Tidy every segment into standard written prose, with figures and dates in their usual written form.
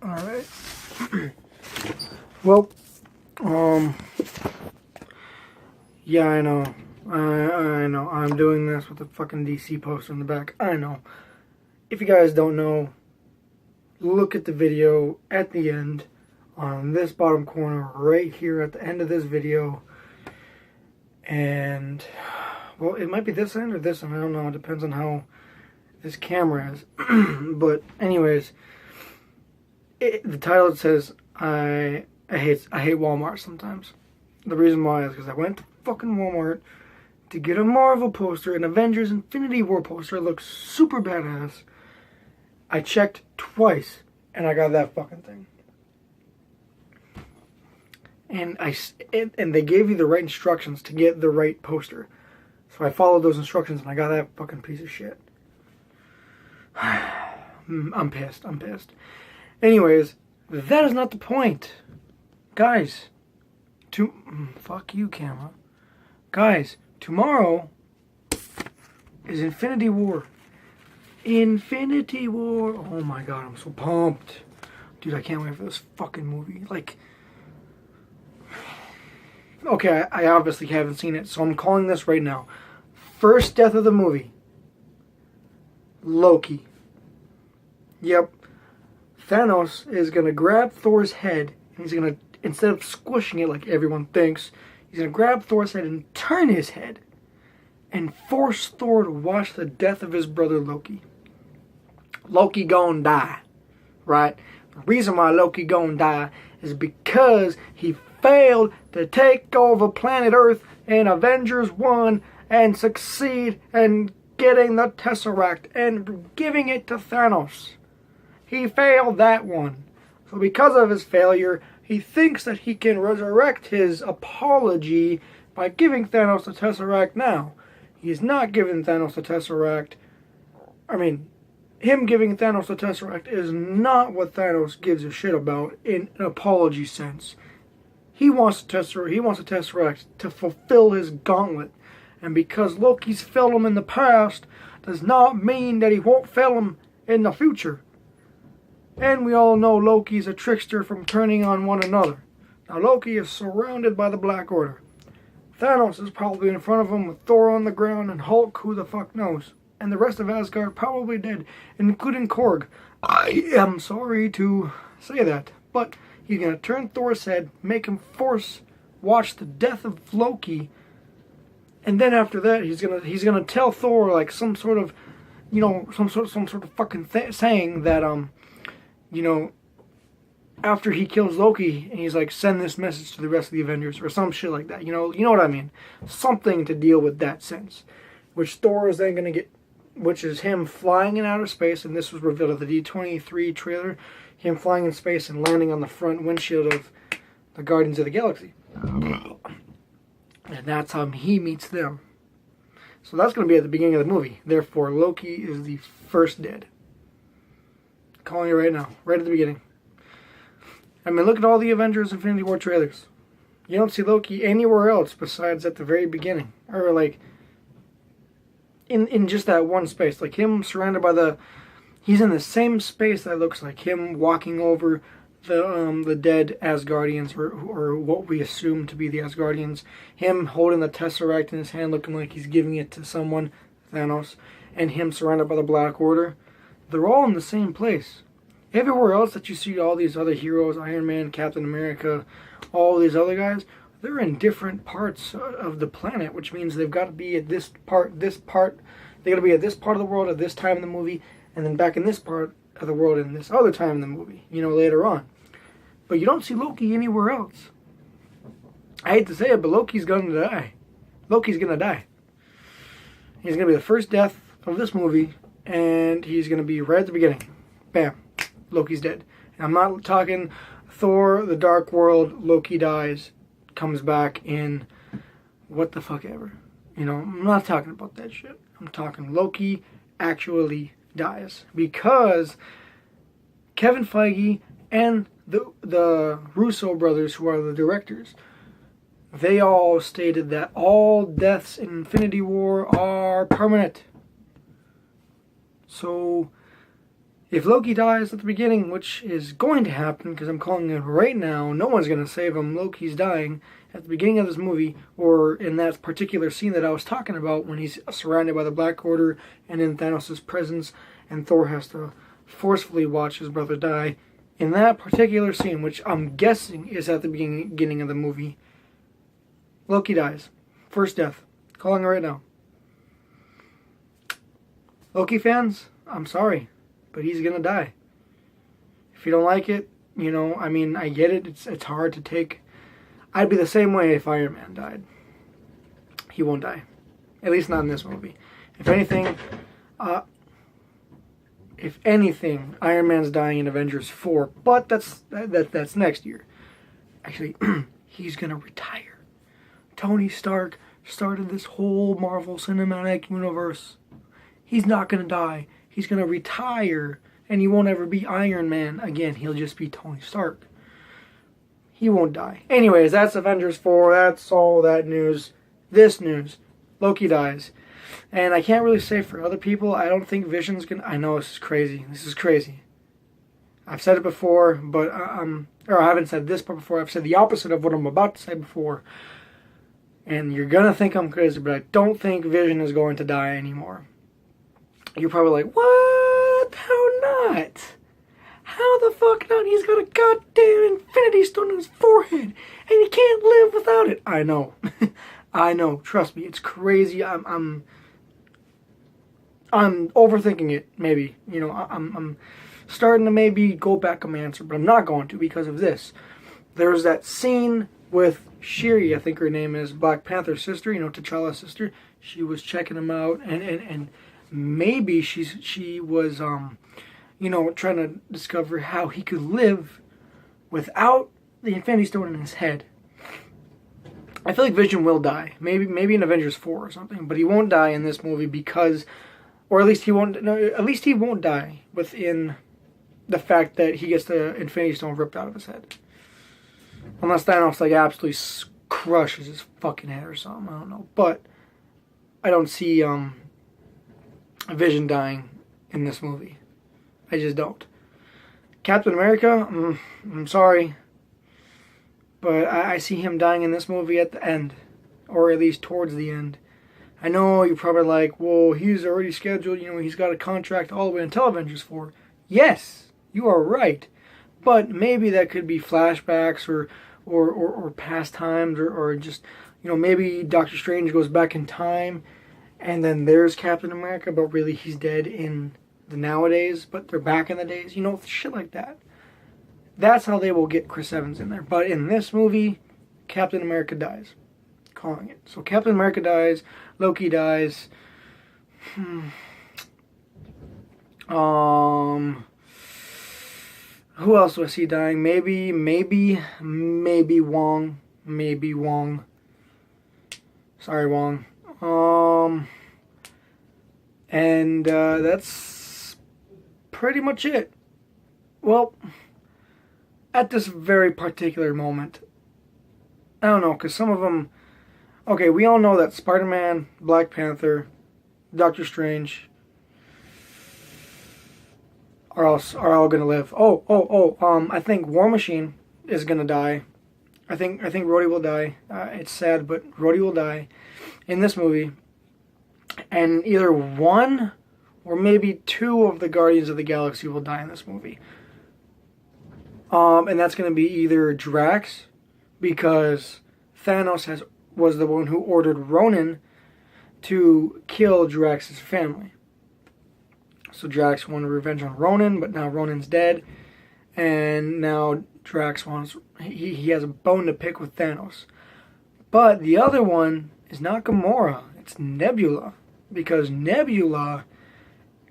Alright. Well, yeah, I know. I know. I'm doing this with a fucking DC poster in the back. I know. If you guys don't know, look at the video at the end on this bottom corner right here at the end of this video. And, well, it might be this end or this end. I don't know. It depends on how this camera is. But anyways, the title says, I hate Walmart sometimes. The reason why is because I went to fucking Walmart to get a Marvel poster, an Avengers Infinity War poster. It looks super badass. I checked twice and I got that fucking thing. And and they gave you the right instructions to get the right poster. So I followed those instructions and I got that fucking piece of shit. I'm pissed. Anyways, that is not the point. Guys, fuck you, camera. Guys, tomorrow is Infinity War. Infinity War. Oh my god, I'm so pumped. Dude, I can't wait for this fucking movie. Like, okay, I obviously haven't seen it, so I'm calling this right now. First death of the movie. Loki. Yep. Thanos is going to grab Thor's head, and he's going to, instead of squishing it like everyone thinks, he's going to grab Thor's head and turn his head and force Thor to watch the death of his brother Loki. Loki gonna die, right? The reason why Loki gonna die is because he failed to take over planet Earth in Avengers 1 and succeed in getting the Tesseract and giving it to Thanos. He failed that one. So because of his failure, he thinks that he can resurrect his apology by giving Thanos the Tesseract now. He's not giving Thanos the Tesseract. I mean, him giving Thanos the Tesseract is not what Thanos gives a shit about in an apology sense. He wants the Tesseract to fulfill his gauntlet. And because Loki's failed him in the past, does not mean that he won't fail him in the future. And we all know Loki's a trickster from turning on one another. Now Loki is surrounded by the Black Order. Thanos is probably in front of him with Thor on the ground and Hulk, who the fuck knows. And the rest of Asgard probably dead, including Korg. I am sorry to say that, but he's gonna turn Thor's head, make him watch the death of Loki, and then after that he's gonna tell Thor like some sort of, you know, some sort of fucking saying that you know, after he kills Loki, and he's like, send this message to the rest of the Avengers, or some shit like that. You know what I mean? Something to deal with that sense. Which Thor is then going to get, which is him flying in outer space, and this was revealed at the D23 trailer, him flying in space and landing on the front windshield of the Guardians of the Galaxy. And that's how he meets them. So that's going to be at the beginning of the movie. Therefore, Loki is the first dead. Calling you right now, right at the beginning. I mean, look at all the Avengers Infinity War trailers. You don't see Loki anywhere else besides at the very beginning. Or like, in just that one space. Like him surrounded by he's in the same space that looks like him walking over the dead Asgardians, or what we assume to be the Asgardians. Him holding the Tesseract in his hand looking like he's giving it to someone, Thanos. And him surrounded by the Black Order. They're all in the same place. Everywhere else that you see all these other heroes, Iron Man, Captain America, all these other guys, they're in different parts of the planet, which means they've got to be at this part, they got to be at this part of the world at this time in the movie, and then back in this part of the world in this other time in the movie, you know, later on. But you don't see Loki anywhere else. I hate to say it, but Loki's going to die. Loki's going to die. He's going to be the first death of this movie, and he's going to be right at the beginning. Bam. Loki's dead. And I'm not talking Thor, the Dark World, Loki dies, comes back in what the fuck ever. You know, I'm not talking about that shit. I'm talking Loki actually dies. Because Kevin Feige and the Russo brothers, who are the directors, they all stated that all deaths in Infinity War are permanent. So if Loki dies at the beginning, which is going to happen because I'm calling it right now, no one's going to save him. Loki's dying at the beginning of this movie, or in that particular scene that I was talking about when he's surrounded by the Black Order and in Thanos' presence, and Thor has to forcefully watch his brother die. In that particular scene, which I'm guessing is at the beginning of the movie, Loki dies. First death. Calling it right now. Loki fans, I'm sorry, but he's gonna die. If you don't like it, you know, I mean, I get it. It's hard to take. I'd be the same way if Iron Man died. He won't die. At least not in this movie. If anything, Iron Man's dying in Avengers 4, but that's next year. Actually, he's gonna retire. Tony Stark started this whole Marvel Cinematic Universe. He's not gonna die. He's gonna retire, and he won't ever be Iron Man again. He'll just be Tony Stark. He won't die. Anyways, that's Avengers 4. That's all that news. This news. Loki dies. And I can't really say for other people, I don't think Vision's gonna... I know this is crazy. This is crazy. I've said it before, but or I haven't said this part before. I've said the opposite of what I'm about to say before. And you're gonna think I'm crazy, but I don't think Vision is going to die anymore. You're probably like, what? How not? How the fuck not? He's got a goddamn Infinity Stone in his forehead, and he can't live without it. I know. I know. Trust me, it's crazy. I'm overthinking it. Maybe, you know, I'm starting to maybe go back on my answer, but I'm not going to because of this. There's that scene with Shuri, I think her name is, Black Panther's sister. You know, T'Challa's sister. She was checking him out, and maybe she was you know, trying to discover how he could live without the Infinity Stone in his head. I feel like Vision will die. Maybe in Avengers 4 or something, but he won't die in this movie because, or at least he won't. No, at least he won't die within the fact that he gets the Infinity Stone ripped out of his head. Unless Thanos like absolutely crushes his fucking head or something. I don't know, but I don't see Vision dying in this movie. I just don't. Captain America, I'm sorry, but I see him dying in this movie at the end, or at least towards the end. I know you're probably like, well, he's already scheduled, you know, he's got a contract all the way until Avengers 4. Yes, you are right, but maybe that could be flashbacks or past times, or just, you know, maybe Doctor Strange goes back in time, and then there's Captain America, but really he's dead in the nowadays, but they're back in the days, you know, shit like that. That's how they will get Chris Evans in there. But in this movie, Captain America dies. Calling it. So Captain America dies, Loki dies. Who else do I see dying? Maybe Wong. Maybe Wong. Sorry, Wong. And that's pretty much it. Well, at this very particular moment, I don't know, because some of them, okay, we all know that Spider-Man, Black Panther, Doctor Strange are all gonna live. I think War Machine is gonna die. I think Rhodey will die. It's sad, but Rhodey will die in this movie. And either one or maybe two of the Guardians of the Galaxy will die in this movie. And that's going to be either Drax, because Thanos was the one who ordered Ronan to kill Drax's family. So Drax wanted revenge on Ronan, but now Ronan's dead. And now Drax wants... He has a bone to pick with Thanos. But the other one is not Gamora. It's Nebula. Because Nebula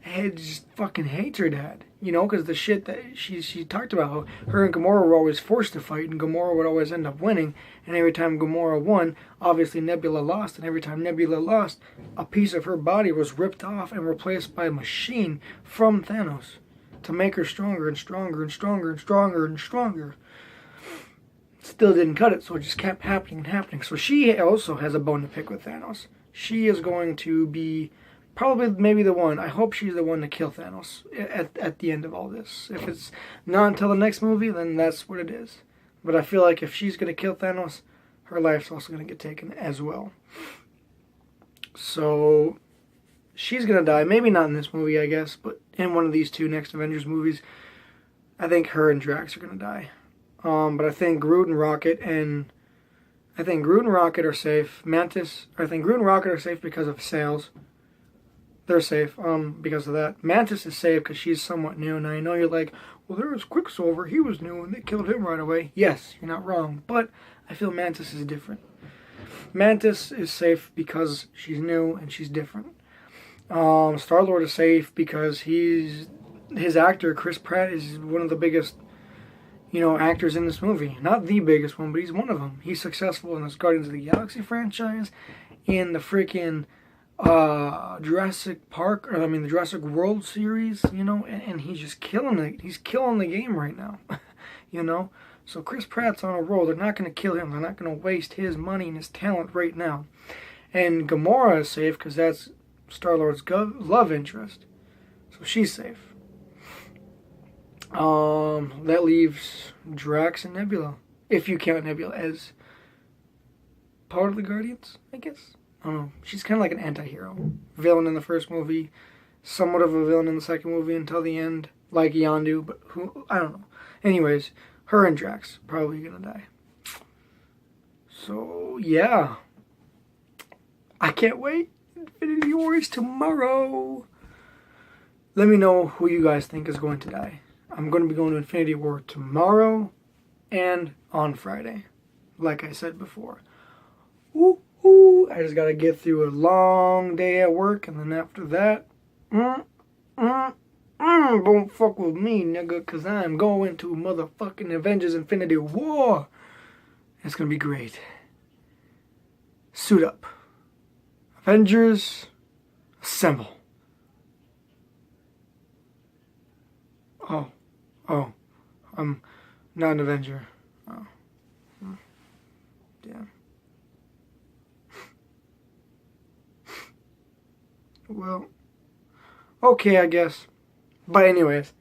just fucking hates her dad. You know, because the shit that she talked about, how her and Gamora were always forced to fight, and Gamora would always end up winning. And every time Gamora won, obviously Nebula lost. And every time Nebula lost, a piece of her body was ripped off and replaced by a machine from Thanos to make her stronger and stronger and stronger and stronger and stronger. Still didn't cut it, so it just kept happening and happening. So she also has a bone to pick with Thanos. She is going to be Probably maybe the one. I hope she's the one to kill Thanos at the end of all this. If it's not until the next movie, then that's what it is. But I feel like if she's going to kill Thanos, her life's also going to get taken as well. So she's going to die. Maybe not in this movie, I guess, but in one of these two next Avengers movies, I think her and Drax are going to die. But I think Groot and Rocket are safe. Mantis, I think Groot and Rocket are safe because of sales. They're safe because of that. Mantis is safe because she's somewhat new. And I know you're like, well, there was Quicksilver. He was new and they killed him right away. Yes, you're not wrong. But I feel Mantis is different. Mantis is safe because she's new and she's different. Star-Lord is safe because his actor, Chris Pratt, is one of the biggest, actors in this movie. Not the biggest one, but he's one of them. He's successful in this Guardians of the Galaxy franchise, in the freaking Jurassic World series, and he's just killing it. He's killing the game right now, So Chris Pratt's on a roll. They're not going to kill him. They're not going to waste his money and his talent right now. And Gamora is safe because that's Star-Lord's love interest. So she's safe. That leaves Drax and Nebula. If you count Nebula as part of the Guardians, I guess. I don't know. She's kind of like an anti-hero. Villain in the first movie. Somewhat of a villain in the second movie until the end. Like Yondu, but I don't know. Anyways, her and Drax probably gonna die. So, yeah. I can't wait. Infinity War is tomorrow. Let me know who you guys think is going to die. I'm going to be going to Infinity War tomorrow and on Friday. Like I said before. Ooh. I just gotta get through a long day at work, and then after that, don't fuck with me, nigga, cause I'm going to motherfucking Avengers Infinity War. It's gonna be great. Suit up. Avengers, assemble. Oh, I'm not an Avenger. Oh, damn. Well, okay, I guess. But anyways,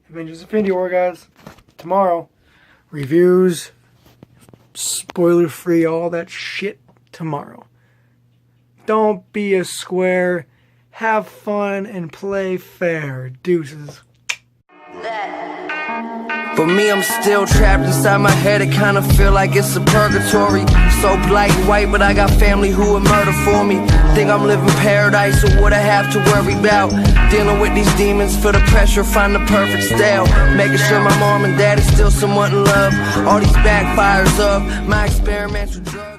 Avengers Infinity War, guys. Tomorrow. Reviews. Spoiler-free, all that shit tomorrow. Don't be a square. Have fun and play fair. Deuces. For me, I'm still trapped inside my head. It kinda feel like it's a purgatory. So black and white, but I got family who would murder for me. Think I'm living paradise, or what I have to worry about. Dealing with these demons, feel the pressure, find the perfect style. Making sure my mom and dad is still somewhat in love. All these backfires of my experiments with drugs.